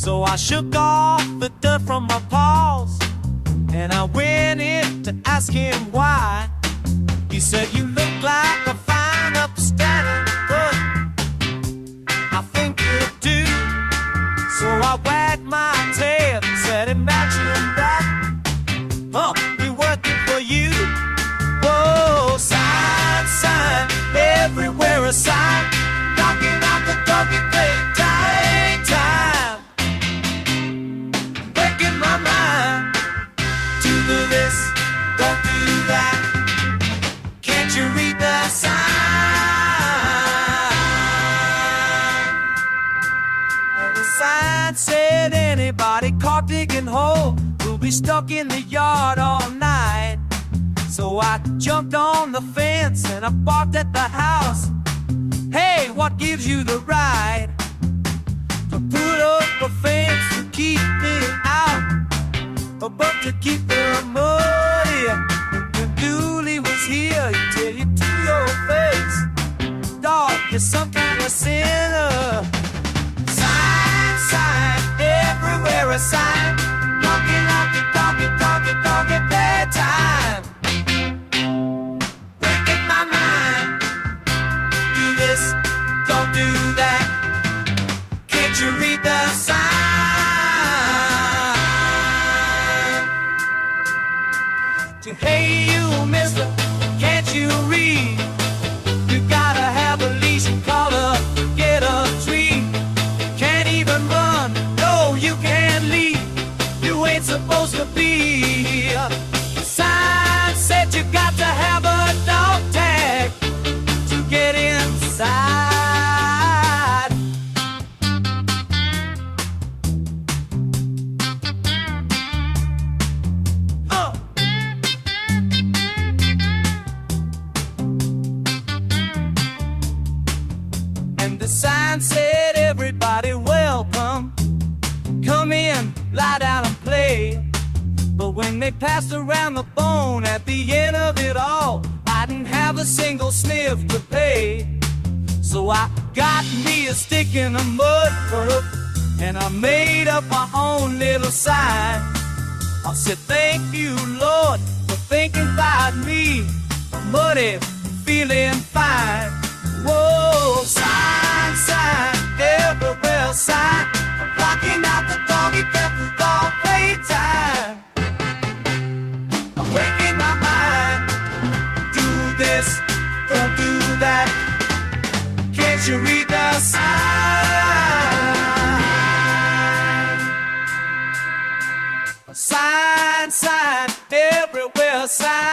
So I shook off the dirt from my paws, and I went in to ask him why. He said, you look like a fine upstandin good. I think you do. So I wagged my tail and said, imagine that. Be working for you. Whoa, sign, sign, everywhere a sign. Knocking out the doggie, playtime, time. Breaking my mind. Do this, don't do that. Can't you read the sign? Well, the sign said anybody caught digging hole will be stuck in the yard all night. So I jumped on the fence and I barked at the house. Hey, what gives you the right to put up a fence to keep me out, but to keep the money? When Dooley was here, he'd tell you to your face, dog, you're some kind of sinner. Sign, sign, everywhere a sign. Knocking out the doggie, doggie, doggie, bedtime. Breaking my mind. Do this, don't do that. Can't you read the sign? Hey you mister, can't you read? You gotta have a leash and collar, get a tree. Can't even run, no you can't leave. You ain't supposed to be here. The sign said you got to have a dog tag to get inside. The sign said everybody welcome, come in, lie down and play. But when they passed around the bone at the end of it all, I didn't have a single sniff to pay. So I got me a stick in the mud and I made up my own little sign. I said thank you Lord for thinking about me, muddy, feeling fine. Whoa, sign, sign, everywhere sign. Blocking out the doggie, pepper, dog, playtime. I'm waking my mind. Do this, don't do that. Can't you read the sign? Sign, sign, everywhere sign.